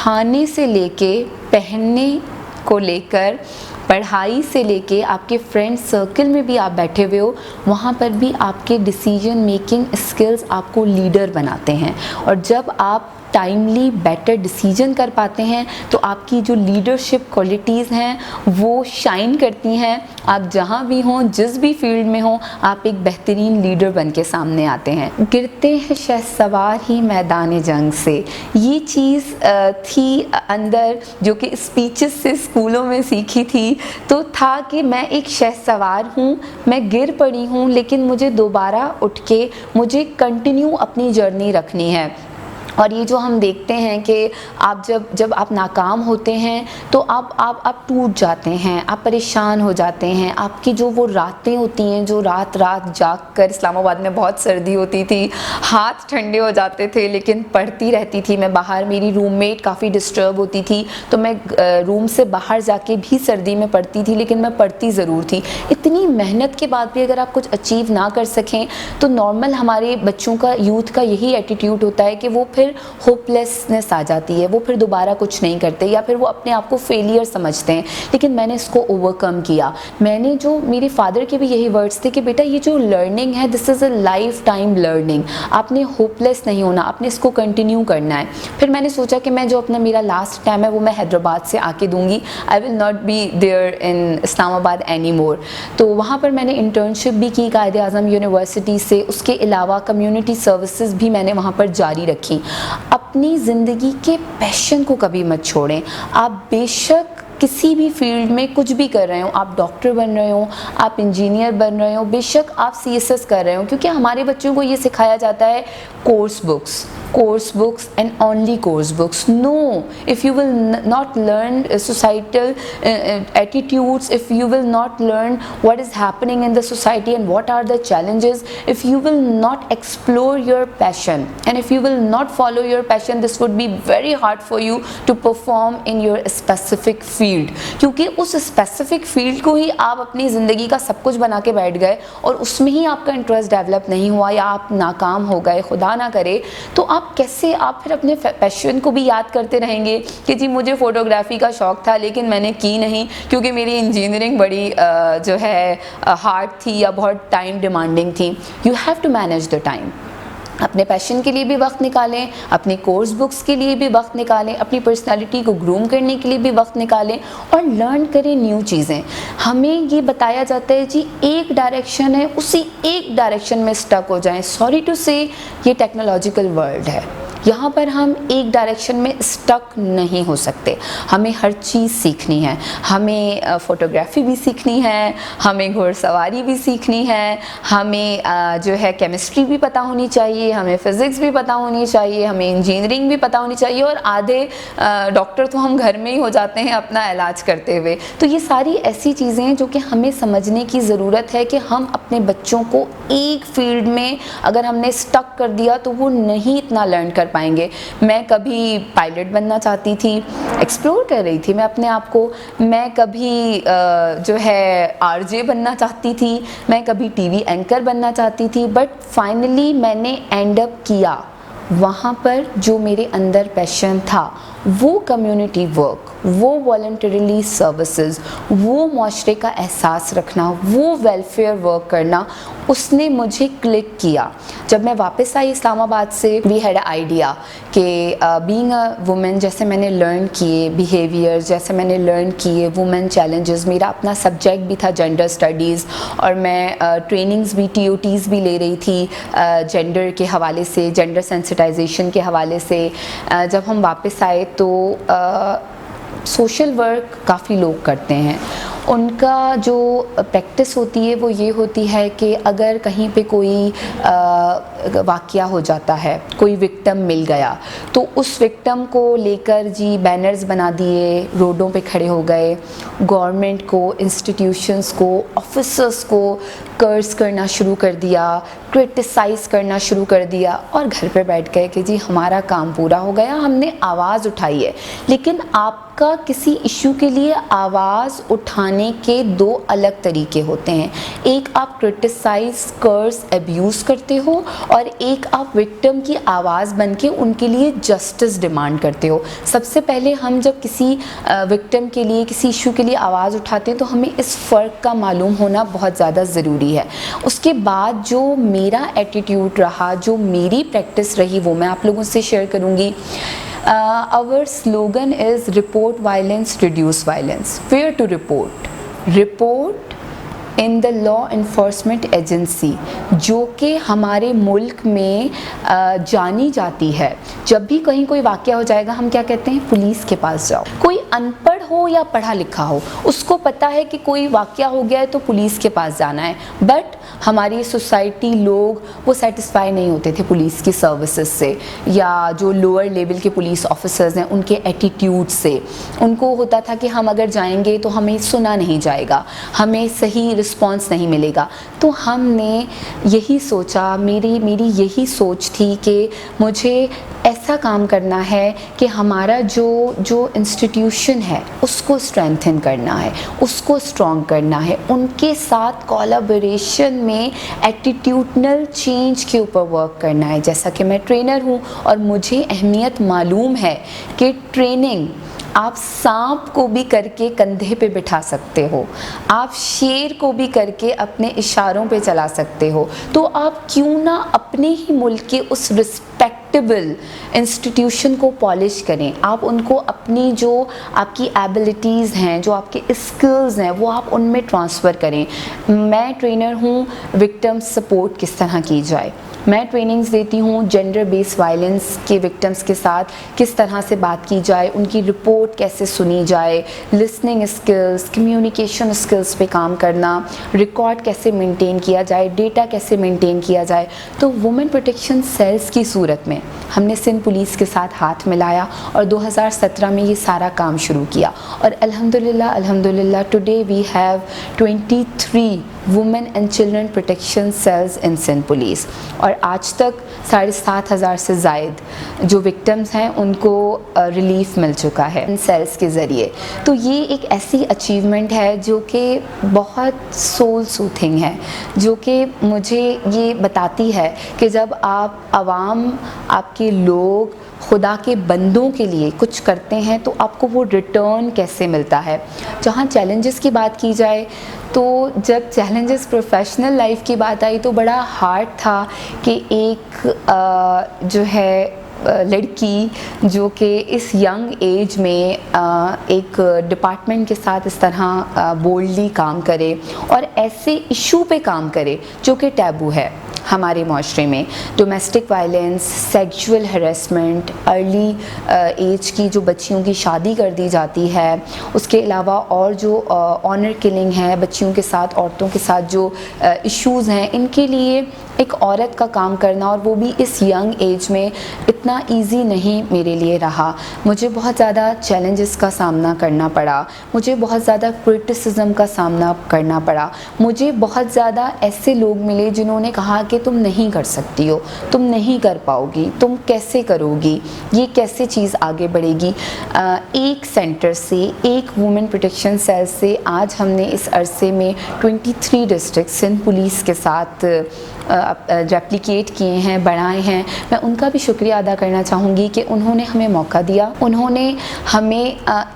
खाने से लेके पहनने को लेकर, पढ़ाई से लेके आपके फ्रेंड सर्कल में भी आप बैठे हुए हो, वहाँ पर भी आपके डिसीजन मेकिंग स्किल्स आपको लीडर बनाते हैं। और जब आप टाइमली बेटर डिसीजन कर पाते हैं तो आपकी जो लीडरशिप क्वालिटीज़ हैं वो शाइन करती हैं। आप जहाँ भी हों, जिस भी फील्ड में हों, आप एक बेहतरीन लीडर बन के सामने आते हैं। गिरते हैं शहसवार ही मैदान जंग से, ये चीज़ थी अंदर जो कि स्पीचेस से स्कूलों में सीखी थी। तो था कि मैं एक शहसवार हूँ, मैं गिर पड़ी हूँ, लेकिन मुझे दोबारा उठ के मुझे कंटिन्यू अपनी जर्नी रखनी है। और ये जो हम देखते हैं कि आप जब आप नाकाम होते हैं तो आप टूट जाते हैं, आप परेशान हो जाते हैं। आपकी जो वो रातें होती हैं, जो रात जाग कर, इस्लामाबाद में बहुत सर्दी होती थी, हाथ ठंडे हो जाते थे, लेकिन पढ़ती रहती थी मैं बाहर। मेरी रूममेट काफ़ी डिस्टर्ब होती थी तो मैं रूम से बाहर जाके भी सर्दी में पढ़ती थी, लेकिन मैं पढ़ती ज़रूर थी। इतनी मेहनत के बाद भी अगर आप कुछ अचीव ना कर सकें तो नॉर्मल हमारे बच्चों का, यूथ का यही एटीट्यूड होता है कि वो फिर होपलेसनेस आ जाती है, वो फिर दोबारा कुछ नहीं करते या फिर वो अपने आप को फेलियर समझते हैं। लेकिन मैंने इसको ओवरकम किया। मैंने जो, मेरे फादर के भी यही वर्ड्स थे कि बेटा ये जो लर्निंग है, this is a life time learning. आपने होपलेस नहीं होना, आपने इसको कंटिन्यू करना है। फिर मैंने सोचा कि मैं जो अपना मेरा लास्ट टाइम है वो मैं हैदराबाद से आके दूंगी। I will not be there in Islamabad any more. तो वहाँ पर मैंने इंटर्नशिप भी की कायदे आज़म यूनिवर्सिटी से। उसके अलावा कम्युनिटी सर्विसेज भी मैंने वहाँ पर जारी रखी। अपनी ज़िंदगी के पैशन को कभी मत छोड़ें। आप बेशक किसी भी फील्ड में कुछ भी कर रहे हो, आप डॉक्टर बन रहे हो, आप इंजीनियर बन रहे हो, बेशक आप CSS कर रहे हो, क्योंकि हमारे बच्चों को ये सिखाया जाता है course books and only course books. No, if you will not learn societal attitudes, if you will not learn what is happening in the society and what are the challenges, if you will not explore your passion and if you will not follow your passion, this would be very hard for you to perform in your specific field। क्योंकि उस specific field को ही आप अपनी ज़िंदगी का सब कुछ बना के बैठ गए और उसमें ही आपका इंटरेस्ट डेवलप नहीं हुआ या आप नाकाम हो गए, खुदा ना करे, तो आप कैसे, आप फिर अपने पैशन को भी याद करते रहेंगे कि जी मुझे फ़ोटोग्राफी का शौक़ था लेकिन मैंने की नहीं क्योंकि मेरी इंजीनियरिंग बड़ी जो है हार्ड थी या बहुत टाइम डिमांडिंग थी। You have to manage the time. अपने पैशन के लिए भी वक्त निकालें, अपनी कोर्स बुक्स के लिए भी वक्त निकालें, अपनी पर्सनालिटी को ग्रूम करने के लिए भी वक्त निकालें और लर्न करें न्यू चीज़ें। हमें ये बताया जाता है जी एक डायरेक्शन है, उसी एक डायरेक्शन में स्टक हो जाएं। सॉरी टू से, ये टेक्नोलॉजिकल वर्ल्ड है, यहाँ पर हम एक डायरेक्शन में स्टक नहीं हो सकते। हमें हर चीज़ सीखनी है। हमें फ़ोटोग्राफी भी सीखनी है, हमें घुड़सवारी भी सीखनी है, हमें जो है केमिस्ट्री भी पता होनी चाहिए, हमें फ़िज़िक्स भी पता होनी चाहिए, हमें इंजीनियरिंग भी पता होनी चाहिए और आधे डॉक्टर तो हम घर में ही हो जाते हैं अपना इलाज करते हुए। तो ये सारी ऐसी चीज़ें हैं जो कि हमें समझने की ज़रूरत है कि हम अपने बच्चों को एक फील्ड में अगर हमने स्टक कर दिया तो वो नहीं इतना लर्न कर पाएंगे। मैं कभी पायलट बनना चाहती थी, एक्सप्लोर कर रही थी मैं अपने आप को। मैं कभी जो है RJ बनना चाहती थी, मैं कभी TV एंकर बनना चाहती थी, बट फाइनली मैंने एंड अप किया वहाँ पर जो मेरे अंदर पैशन था, वो कम्युनिटी वर्क, वो वॉलंटरीली सर्विसेज, वो माशरे का एहसास रखना, वो वेलफेयर वर्क करना, उसने मुझे क्लिक किया। जब मैं वापस आई इस्लामाबाद से, वी हैड आइडिया कि बीइंग अ वुमेन, जैसे मैंने लर्न किए बिहेवियर, जैसे मैंने लर्न किए वुमेन चैलेंजेस, मेरा अपना सब्जेक्ट भी था जेंडर स्टडीज़ और मैं ट्रेनिंग्स भी, TOTs भी ले रही थी जेंडर के हवाले से, जेंडर सेंसिटाइजेशन के हवाले से। जब हम वापस आए तो सोशल वर्क काफ़ी लोग करते हैं। उनका जो प्रैक्टिस होती है वो ये होती है कि अगर कहीं पे कोई वाक़या हो जाता है, कोई विक्टिम मिल गया, तो उस विक्टिम को लेकर जी बैनर्स बना दिए, रोडों पे खड़े हो गए, गवर्नमेंट को, इंस्टीट्यूशंस को, ऑफिसर्स को कर्स करना शुरू कर दिया क्रिटिसाइज़ करना शुरू कर दिया और घर पे बैठ गए कि जी हमारा काम पूरा हो गया, हमने आवाज़ उठाई है। लेकिन आपका किसी इशू के लिए आवाज़ उठाने के दो अलग तरीके होते हैं। एक आप क्रिटिसाइज़, कर्स, अब्यूज़ करते हो और एक आप विक्टिम की आवाज़ बन के उनके लिए जस्टिस डिमांड करते हो। सबसे पहले हम जब किसी विक्टिम के लिए, किसी इशू के लिए आवाज़ उठाते हैं तो हमें इस फ़र्क का मालूम होना बहुत ज़्यादा ज़रूरी है। उसके बाद जो मेरा एटीट्यूड रहा, जो मेरी प्रैक्टिस रही, वो मैं आप लोगों से शेयर करूँगी। Our slogan is report violence, reduce violence. Where to report? Report in the law enforcement agency, जो कि हमारे मुल्क में जानी जाती है। जब भी कहीं कोई वाक़या हो जाएगा हम क्या कहते हैं, पुलिस के पास जाओ। कोई अनपढ़ हो या पढ़ा लिखा हो, उसको पता है कि कोई वाक़या हो गया है तो पुलिस के पास जाना है। बट हमारी सोसाइटी, लोग वो सेटिस्फाई नहीं होते थे पुलिस की सर्विसेज से, या जो लोअर लेवल के पुलिस ऑफिसर्स हैं उनके एटीट्यूड से। उनको होता था कि हम अगर जाएंगे तो हमें सुना नहीं जाएगा, हमें सही रिस्पॉन्स नहीं मिलेगा। तो हमने यही सोचा, मेरी यही सोच थी कि मुझे ऐसा काम करना है कि हमारा जो इंस्टीट्यूशन है उसको स्ट्रेंथन करना है, उसको स्ट्रॉन्ग करना है, उनके साथ कोलैबोरेशन में एटीट्यूडनल चेंज के ऊपर वर्क करना है। जैसा कि मैं ट्रेनर हूँ और मुझे अहमियत मालूम है कि ट्रेनिंग आप सांप को भी करके कंधे पे बिठा सकते हो, आप शेर को भी करके अपने इशारों पे चला सकते हो। तो आप क्यों ना अपने ही मुल्क के उस रिस्पेक्टेबल इंस्टीट्यूशन को पॉलिश करें। आप उनको अपनी जो आपकी एबिलिटीज़ हैं, जो आपके स्किल्स हैं, वो आप उनमें ट्रांसफ़र करें। मैं ट्रेनर हूँ, विक्टिम सपोर्ट किस तरह की जाए। मैं ट्रेनिंग्स देती हूँ जेंडर बेस्ड वायलेंस के विक्टिम्स के साथ किस तरह से बात की जाए, उनकी रिपोर्ट कैसे सुनी जाए, लिसनिंग स्किल्स, कम्युनिकेशन स्किल्स पे काम करना, रिकॉर्ड कैसे मेंटेन किया जाए, डेटा कैसे मेंटेन किया जाए। तो वुमेन प्रोटेक्शन सेल्स की सूरत में हमने सिंध पुलिस के साथ हाथ मिलाया और 2017 में ये सारा काम शुरू किया। और अल्हम्दुलिल्लाह today we have 23 women and children protection cells in Sindh police. और आज तक 7,500 से ज़ायद जो विक्टिम्स हैं उनको रिलीफ मिल चुका है इन सेल्स के ज़रिए। तो ये एक ऐसी अचीवमेंट है जो कि बहुत सोल सूथिंग है, जो कि मुझे ये बताती है कि जब आप आवाम, आपके लोग खुदा के बंदों के लिए कुछ करते हैं तो आपको वो रिटर्न कैसे मिलता है। जहाँ चैलेंजेस की बात की जाए तो जब चैलेंजेस प्रोफेशनल लाइफ की बात आई तो बड़ा हार्ड था कि एक जो है लड़की जो कि इस यंग एज में एक डिपार्टमेंट के साथ इस तरह बोल्डली काम करे और ऐसे इशू पे काम करे जो कि टैबू है हमारे माशरे में। Domestic violence, sexual harassment, early age की जो बच्चियों की शादी कर दी जाती है, उसके अलावा और जो ऑनर किलिंग है, बच्चियों के साथ, औरतों के साथ जो इश्यूज़ हैं, इनके लिए एक औरत का काम करना और वो भी इस यंग एज में इतना इजी नहीं मेरे लिए रहा। मुझे बहुत ज़्यादा चैलेंजेस का सामना करना पड़ा, मुझे बहुत ज़्यादा क्रिटिसिज्म का सामना करना पड़ा। मुझे बहुत ज़्यादा ऐसे लोग मिले जिन्होंने कहा कि तुम नहीं कर सकती हो, तुम नहीं कर पाओगी, तुम कैसे करोगी, ये कैसे चीज़ आगे बढ़ेगी। एक सेंटर से, एक वुमेन प्रोटेक्शन सेल से आज हमने इस अरसे में 23 डिस्ट्रिक्ट सिंध पुलिस के साथ रेप्लिकेट किए हैं, बढ़ाए हैं। मैं उनका भी शुक्रिया अदा करना चाहूँगी कि उन्होंने हमें मौका दिया, उन्होंने हमें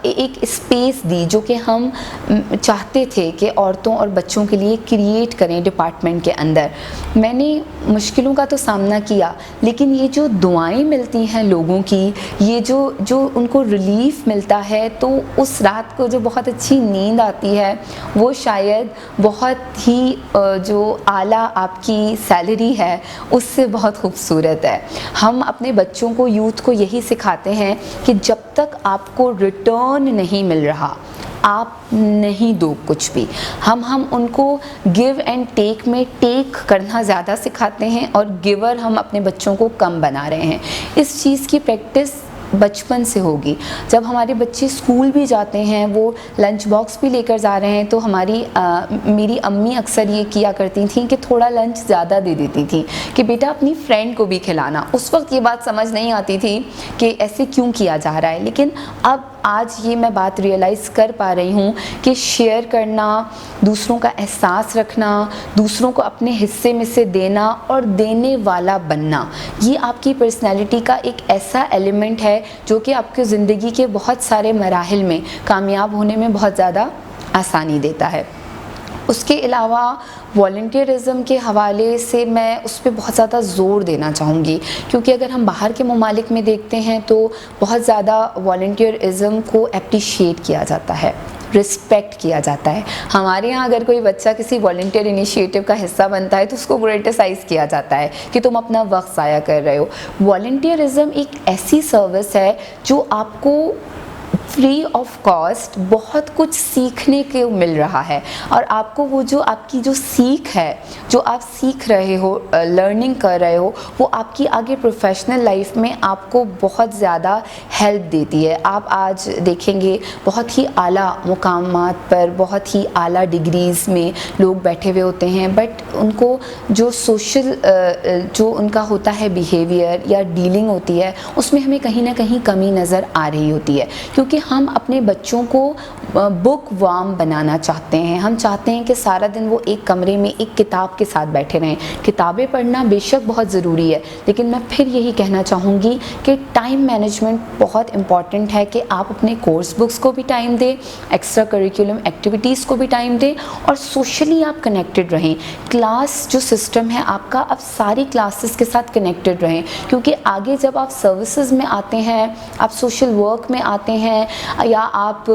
एक स्पेस दी जो कि हम चाहते थे कि औरतों और बच्चों के लिए क्रिएट करें डिपार्टमेंट के अंदर। मैंने मुश्किलों का तो सामना किया, लेकिन ये जो दुआएं मिलती हैं लोगों की, ये जो उनको रिलीफ मिलता है, तो उस रात को जो बहुत अच्छी नींद आती है वो शायद बहुत ही जो आला आपकी सैलरी है उससे बहुत खूबसूरत है। हम अपने बच्चों को, यूथ को यही सिखाते हैं कि जब तक आपको रिटर्न नहीं मिल रहा आप नहीं दो कुछ भी। हम उनको गिव एंड टेक में टेक करना ज़्यादा सिखाते हैं और गिवर हम अपने बच्चों को कम बना रहे हैं। इस चीज़ की प्रैक्टिस बचपन से होगी। जब हमारे बच्चे स्कूल भी जाते हैं, वो लंच बॉक्स भी लेकर जा रहे हैं, तो मेरी अम्मी अक्सर ये किया करती थी कि थोड़ा लंच ज़्यादा दे देती थी कि बेटा अपनी फ्रेंड को भी खिलाना। उस वक्त ये बात समझ नहीं आती थी कि ऐसे क्यों किया जा रहा है, लेकिन अब आज ये मैं बात रियलाइज़ कर पा रही हूँ कि शेयर करना, दूसरों का एहसास रखना, दूसरों को अपने हिस्से में से देना और देने वाला बनना, ये आपकी पर्सनैलिटी का एक ऐसा एलिमेंट है जो कि आपकी ज़िंदगी के बहुत सारे मराहिल में कामयाब होने में बहुत ज़्यादा आसानी देता है। उसके अलावा वॉलंटियरिज़म के हवाले से मैं उस पर बहुत ज़्यादा ज़ोर देना चाहूँगी, क्योंकि अगर हम बाहर के ममालिक में देखते हैं तो बहुत ज़्यादा वॉलंटियरिज़म को अप्रिशिएट किया जाता है, रिस्पेक्ट किया जाता है। हमारे यहाँ अगर कोई बच्चा किसी वॉलंटियर इनिशिएटिव का हिस्सा बनता है तो उसको क्रिटिसाइज़ किया जाता है कि तुम अपना वक्त ज़ाया कर रहे हो। वॉलंटियरिज़म एक ऐसी सर्विस है जो आपको फ्री ऑफ कॉस्ट बहुत कुछ सीखने को मिल रहा है, और आपको वो जो आपकी जो सीख है, जो आप सीख रहे हो, लर्निंग कर रहे हो, वो आपकी आगे प्रोफेशनल लाइफ में आपको बहुत ज़्यादा हेल्प देती है। आप आज देखेंगे बहुत ही आला मुकामात पर, बहुत ही आला डिग्रीज़ में लोग बैठे हुए होते हैं, बट उनको जो सोशल जो उनका होता है बिहेवियर या डीलिंग होती है, उसमें हमें कहीं ना कहीं कमी नज़र आ रही होती है, क्योंकि हम अपने बच्चों को बुक वार्म बनाना चाहते हैं। हम चाहते हैं कि सारा दिन वो एक कमरे में एक किताब के साथ बैठे रहें। किताबें पढ़ना बेशक बहुत ज़रूरी है, लेकिन मैं फिर यही कहना चाहूँगी कि टाइम मैनेजमेंट बहुत इम्पॉर्टेंट है कि आप अपने कोर्स बुक्स को भी टाइम दें, एक्स्ट्रा करिकुलम एक्टिविटीज़ को भी टाइम दें, और सोशली आप कनेक्टेड रहें। क्लास जो सिस्टम है आपका, आप सारी क्लासेस के साथ कनेक्टेड रहें, क्योंकि आगे जब आप सर्विसेज में आते हैं, आप सोशल वर्क में आते हैं, या आप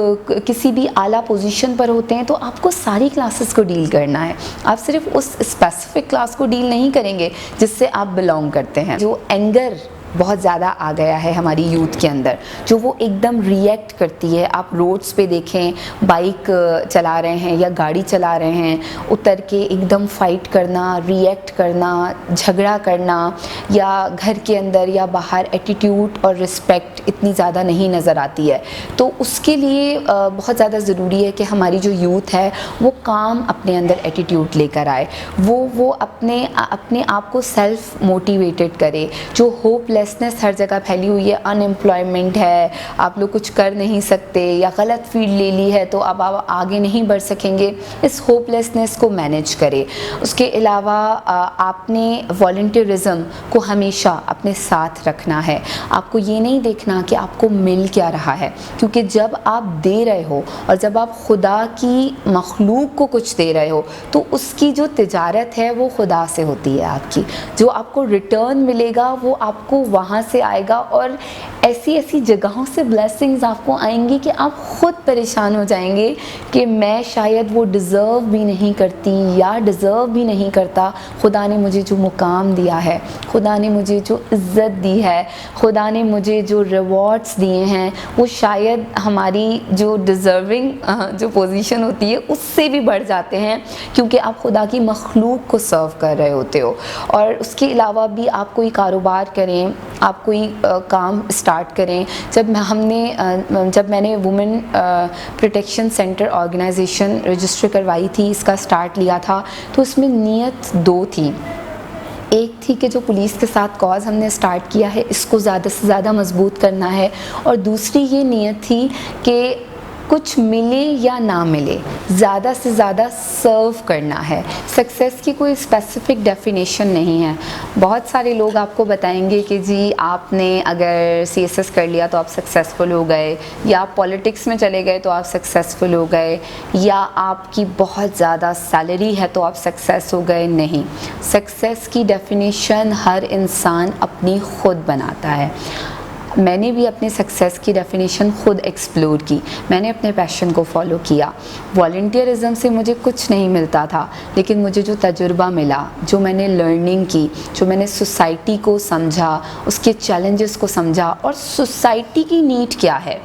किसी भी आला पोजीशन पर होते हैं, तो आपको सारी क्लासेस को डील करना है। आप सिर्फ उस स्पेसिफिक क्लास को डील नहीं करेंगे जिससे आप बिलोंग करते हैं। जो एंगर बहुत ज़्यादा आ गया है हमारी यूथ के अंदर, जो वो एकदम रिएक्ट करती है। आप रोड्स पे देखें, बाइक चला रहे हैं या गाड़ी चला रहे हैं, उतर के एकदम फाइट करना, रिएक्ट करना, झगड़ा करना, या घर के अंदर या बाहर एटीट्यूड और रिस्पेक्ट इतनी ज़्यादा नहीं नज़र आती है। तो उसके लिए बहुत ज़्यादा ज़रूरी है कि हमारी जो यूथ है वो काम अपने अंदर एटीट्यूड लेकर आए, वो अपने आप को सेल्फ मोटिवेटेड करे। जो होपलेसनेस हर जगह फैली हुई है, अनएम्प्लॉयमेंट है, आप लोग कुछ कर नहीं सकते, या गलत फील्ड ले ली है तो अब आप आगे नहीं बढ़ सकेंगे, इस होपलेसनेस को मैनेज करें। उसके अलावा आपने वॉलंटियरिज़म को हमेशा अपने साथ रखना है। आपको ये नहीं देखना कि आपको मिल क्या रहा है, क्योंकि जब आप दे रहे हो और जब आप खुदा की मखलूक को कुछ दे रहे हो, तो उसकी जो तिजारत है वो खुदा से होती है। आपकी जो आपको रिटर्न मिलेगा वो आपको वहाँ से आएगा, और ऐसी ऐसी जगहों से ब्लेसिंग्स आपको आएंगी कि आप ख़ुद परेशान हो जाएंगे कि मैं शायद वो डिज़र्व भी नहीं करती या डिज़र्व भी नहीं करता। खुदा ने मुझे जो मुकाम दिया है, खुदा ने मुझे जो इज़्ज़त दी है, खुदा ने मुझे जो रिवॉर्ड्स दिए हैं, वो शायद हमारी जो डिज़र्विंग जो पोजीशन होती है उससे भी बढ़ जाते हैं, क्योंकि आप खुदा की मखलूक को सर्व कर रहे होते हो। और उसके अलावा भी आप कोई कारोबार करें, आप कोई काम स्टार्ट करें। जब मैंने women protection centre organisation register करवाई थी, इसका स्टार्ट लिया था, तो उसमें नीयत दो थी। एक थी कि जो पुलिस के साथ कॉज हमने स्टार्ट किया है इसको ज़्यादा से ज़्यादा मजबूत करना है, और दूसरी ये नीयत थी कि कुछ मिले या ना मिले, ज़्यादा से ज़्यादा सर्व करना है। सक्सेस की कोई स्पेसिफिक डेफिनेशन नहीं है। बहुत सारे लोग आपको बताएंगे कि जी आपने अगर CSS कर लिया तो आप सक्सेसफुल हो गए, या आप पॉलिटिक्स में चले गए तो आप सक्सेसफुल हो गए, या आपकी बहुत ज़्यादा सैलरी है तो आप सक्सेस हो गए। नहीं, सक्सेस की डेफिनेशन हर इंसान अपनी खुद बनाता है। मैंने भी अपने सक्सेस की डेफिनेशन खुद एक्सप्लोर की, मैंने अपने पैशन को फॉलो किया। वॉलंटियरिज़म से मुझे कुछ नहीं मिलता था, लेकिन मुझे जो तजुर्बा मिला, जो मैंने लर्निंग की, जो मैंने सोसाइटी को समझा, उसके चैलेंजेस को समझा, और सोसाइटी की नीड क्या है,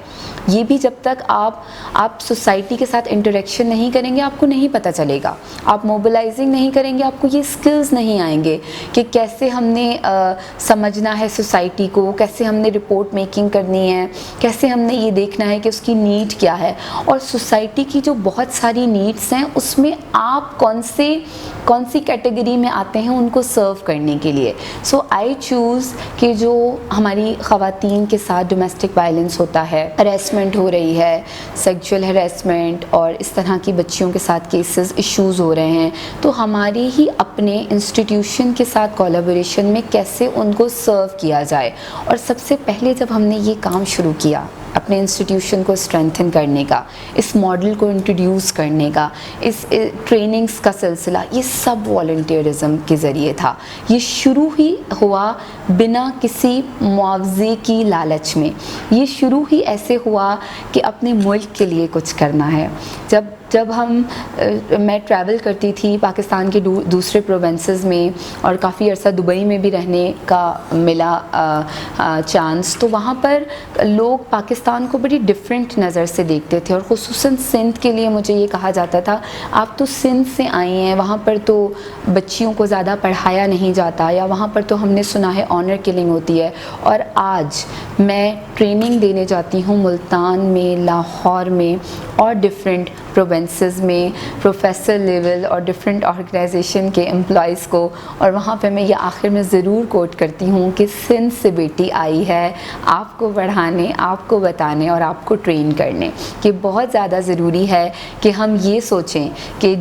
ये भी जब तक आप सोसाइटी के साथ इंटरेक्शन नहीं करेंगे आपको नहीं पता चलेगा। आप मोबिलाइजिंग नहीं करेंगे आपको ये स्किल्स नहीं आएंगे कि कैसे हमने समझना है सोसाइटी को, कैसे हमने रिपोर्ट मेकिंग करनी है, कैसे हमने ये देखना है कि उसकी नीड क्या है, और सोसाइटी की जो बहुत सारी नीड्स हैं उसमें आप कौन सी कैटेगरी में आते हैं उनको सर्व करने के लिए। सो आई चूज़ कि जो हमारी ख़वातीन के साथ डोमेस्टिक वायलेंस होता है, हरेसमेंट हो रही है, सेक्सुअल हरेसमेंट और इस तरह की बच्चियों के साथ केसेस इश्यूज़ हो रहे हैं, तो हमारे ही अपने इंस्टीट्यूशन के साथ कोलैबोरेशन में कैसे उनको सर्व किया जाए। और सबसे पहले जब हमने ये काम शुरू किया अपने इंस्टीट्यूशन को स्ट्रेंथन करने का, इस मॉडल को इंट्रोड्यूस करने का, इस ट्रेनिंग्स का सिलसिला, ये सब वॉलंटियरिज़म के ज़रिए था। ये शुरू ही हुआ बिना किसी मुआवजे की लालच में। ये शुरू ही ऐसे हुआ कि अपने मुल्क के लिए कुछ करना है। जब मैं ट्रैवल करती थी पाकिस्तान के दूसरे प्रोविंसेस में, और काफ़ी अर्सा दुबई में भी रहने का मिला चांस, तो वहाँ पर लोग पाकिस्तान को बड़ी डिफरेंट नज़र से देखते थे। और ख़ुसूसन सिंध के लिए मुझे ये कहा जाता था आप तो सिंध से आई हैं, वहाँ पर तो बच्चियों को ज़्यादा पढ़ाया नहीं जाता, या वहाँ पर तो हमने सुना है ऑनर किलिंग होती है। और आज मैं ट्रेनिंग देने जाती हूँ मुल्तान में, लाहौर में और डिफरेंट प्रोविंसेस में, प्रोफेसर लेवल और डिफरेंट ऑर्गेनाइजेशन के एम्प्लॉइज़ को, और वहाँ पे मैं ये आखिर में ज़रूर कोट करती हूँ कि सिंध से बेटी आई है आपको पढ़ाने, आपको बताने और आपको ट्रेन करने। कि बहुत ज़्यादा ज़रूरी है कि हम ये सोचें कि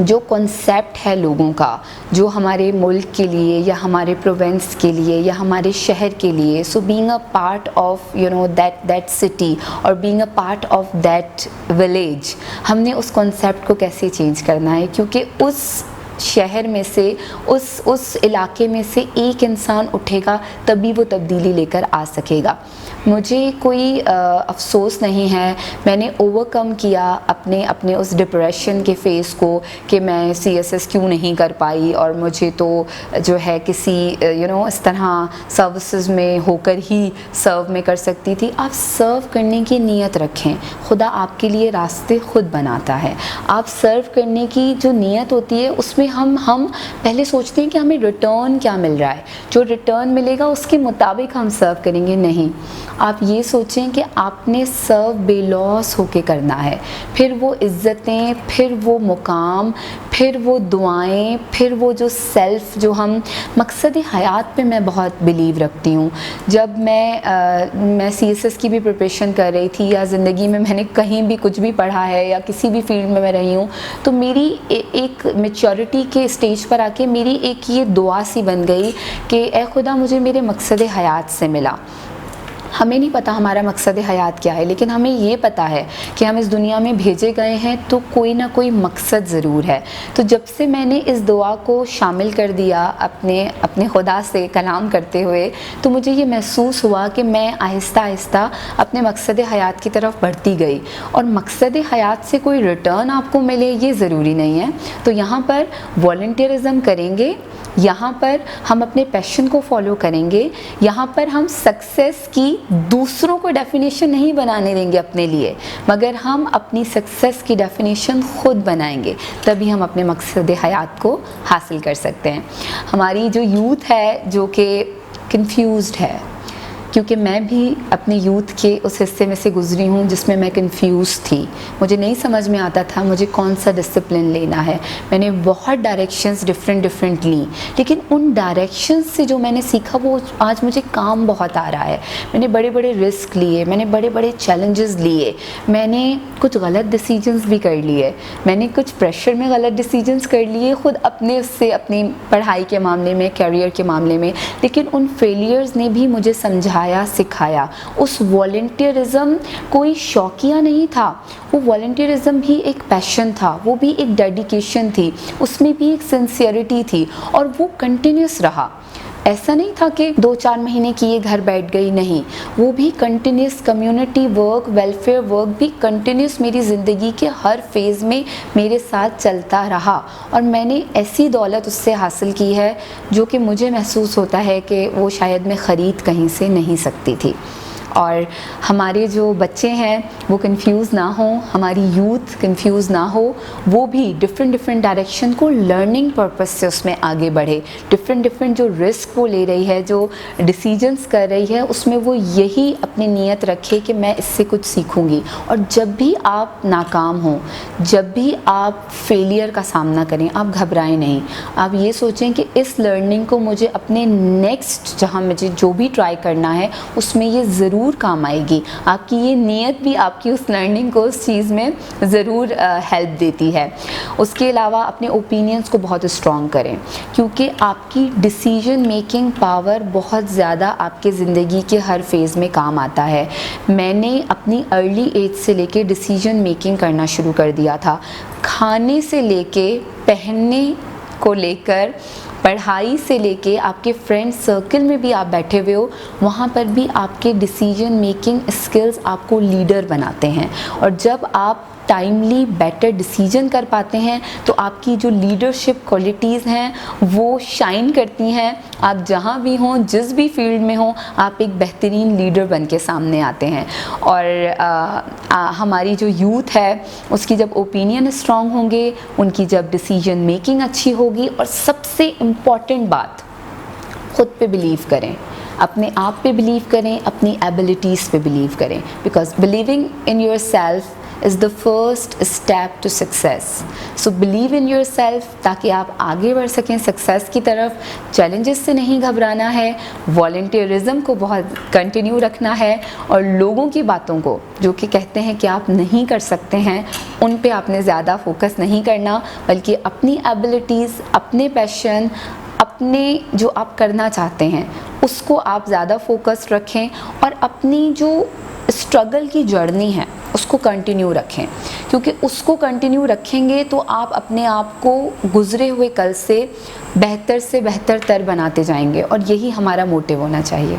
जो कॉन्सेप्ट है लोगों का, जो हमारे मुल्क के लिए या हमारे प्रोविंस के लिए या हमारे शहर के लिए, so being a part of that city और being a part of that village, हमने उस कॉन्सेप्ट को कैसे चेंज करना है। क्योंकि उस शहर में से, उस इलाके में से एक इंसान उठेगा तभी वो तब्दीली लेकर आ सकेगा। मुझे कोई अफसोस नहीं है, मैंने ओवरकम किया अपने उस डिप्रेशन के फेस को कि मैं CSS क्यों नहीं कर पाई, और मुझे तो जो है किसी इस तरह सर्विसेज में होकर ही सर्व में कर सकती थी। आप सर्व करने की नीयत रखें, खुदा आपके लिए रास्ते खुद बनाता है। आप सर्व करने की जो नीयत होती है उसमें हम पहले सोचते हैं कि हमें रिटर्न क्या मिल रहा है, जो रिटर्न मिलेगा उसके मुताबिक हम सर्व करेंगे। नहीं, आप ये सोचें कि आपने सर्व बेलॉस होके करना है, फिर वो इज़्ज़तें, फिर वो मुकाम, फिर वो दुआएं, फिर वो जो सेल्फ़, जो हम मकसद हयात पे मैं बहुत बिलीव रखती हूँ। जब मैं CSS की भी प्रिपरेशन कर रही थी, या ज़िंदगी में मैंने कहीं भी कुछ भी पढ़ा है या किसी भी फील्ड में मैं रही हूँ, तो मेरी एक मैच्योरिटी के स्टेज पर आके मेरी एक ये दुआ सी बन गई कि ए खुदा मुझे मेरे मकसद हयात से मिला। हमें नहीं पता हमारा मकसद हयात क्या है, लेकिन हमें ये पता है कि हम इस दुनिया में भेजे गए हैं तो कोई ना कोई मकसद ज़रूर है। तो जब से मैंने इस दुआ को शामिल कर दिया अपने खुदा से कलाम करते हुए, तो मुझे ये महसूस हुआ कि मैं आहिस्ता आहिस्ता अपने मकसद हयात की तरफ बढ़ती गई। और मकसद हयात से कोई रिटर्न आपको मिले ये ज़रूरी नहीं है। तो यहाँ पर वॉलंटियरिज़म करेंगे, यहाँ पर हम अपने पैशन को फॉलो करेंगे, यहाँ पर हम सक्सेस की दूसरों को डेफिनेशन नहीं बनाने देंगे अपने लिए, मगर हम अपनी सक्सेस की डेफिनेशन खुद बनाएंगे, तभी हम अपने मकसद हयात को हासिल कर सकते हैं। हमारी जो यूथ है जो कि कंफ्यूज्ड है, क्योंकि मैं भी अपने यूथ के उस हिस्से में से गुज़री हूँ जिसमें मैं कंफ्यूज थी। मुझे नहीं समझ में आता था मुझे कौन सा डिसिप्लिन लेना है। मैंने बहुत डायरेक्शंस डिफरेंट ली, लेकिन उन डायरेक्शंस से जो मैंने सीखा वो आज मुझे काम बहुत आ रहा है। मैंने बड़े बड़े रिस्क लिए, मैंने बड़े बड़े चैलेंजेस लिए, मैंने कुछ गलत डिसीजंस भी कर लिए, मैंने कुछ प्रेशर में गलत डिसीजंस कर लिए खुद अपने उससे, अपनी पढ़ाई के मामले में, कैरियर के मामले में। लेकिन उन फेलियर्स ने भी मुझे समझाया, सिखाया। उस वॉलंटियरिज़म कोई शौकिया नहीं था, वो वॉलंटियरिज़म भी एक पैशन था, वो भी एक डेडिकेशन थी, उसमें भी एक सिंसियरिटी थी, और वो कंटिन्यूस रहा। ऐसा नहीं था कि 2-4 महीने किए घर बैठ गई, नहीं, वो भी continuous community work, welfare work भी कंटिन्यूस मेरी ज़िंदगी के हर फेज़ में मेरे साथ चलता रहा। और मैंने ऐसी दौलत उससे हासिल की है जो कि मुझे महसूस होता है कि वो शायद मैं ख़रीद कहीं से नहीं सकती थी। और हमारे जो बच्चे हैं वो कंफ्यूज ना हो, हमारी यूथ कंफ्यूज ना हो, वो भी डिफरेंट डायरेक्शन को लर्निंग पर्पस से उसमें आगे बढ़े। डिफरेंट जो रिस्क वो ले रही है, जो डिसीजंस कर रही है, उसमें वो यही अपनी नीयत रखे कि मैं इससे कुछ सीखूंगी। और जब भी आप नाकाम हो, जब भी आप फेलियर का सामना करें, आप घबराएं नहीं। आप ये सोचें कि इस लर्निंग को मुझे अपने नेक्स्ट जहाँ मुझे जो भी ट्राई करना है उसमें ये ज़रूर काम आएगी। आपकी ये नीयत भी आपकी उस लर्निंग को उस चीज़ में ज़रूर हेल्प देती है। उसके अलावा अपने ओपिनियंस को बहुत स्ट्रॉन्ग करें, क्योंकि आपकी डिसीजन मेकिंग पावर बहुत ज़्यादा आपके ज़िंदगी के हर फेज़ में काम आता है। मैंने अपनी अर्ली एज से लेके डिसीजन मेकिंग करना शुरू कर दिया था। खाने से लेके पहनने को लेकर, पढ़ाई से लेके आपके फ्रेंड सर्कल में भी आप बैठे हुए हो, वहाँ पर भी आपके डिसीजन मेकिंग स्किल्स आपको लीडर बनाते हैं। और जब आप टाइमली बेटर डिसीजन कर पाते हैं तो आपकी जो लीडरशिप क्वालिटीज़ हैं वो शाइन करती हैं। आप जहाँ भी हों, जिस भी फील्ड में हों, आप एक बेहतरीन लीडर बन के सामने आते हैं। और हमारी जो यूथ है उसकी जब ओपिनियन स्ट्रॉन्ग होंगे, उनकी जब डिसीजन मेकिंग अच्छी होगी, और सबसे इम्पॉर्टेंट बात, खुद पे बिलीव करें, अपने आप पे बिलीव करें, अपनी एबिलिटीज़ पे बिलीव करें। Because believing in your self is the first step to success. So believe in yourself ताकि आप आगे बढ़ सकें सक्सेस की तरफ। चैलेंजेस से नहीं घबराना है, वॉलंटियरिज्म को बहुत कंटिन्यू रखना है, और लोगों की बातों को जो कि कहते हैं कि आप नहीं कर सकते हैं, उन पे आपने ज़्यादा फोकस नहीं करना, बल्कि अपनी एबिलिटीज़, अपने पैशन, अपने जो आप करना चाहते हैं उसको आप ज़्यादा फोकस रखें, और अपनी जो स्ट्रगल की जर्नी है उसको कंटिन्यू रखें। क्योंकि उसको कंटिन्यू रखेंगे तो आप अपने आप को गुजरे हुए कल से बेहतर तर बनाते जाएंगे, और यही हमारा मोटिव होना चाहिए।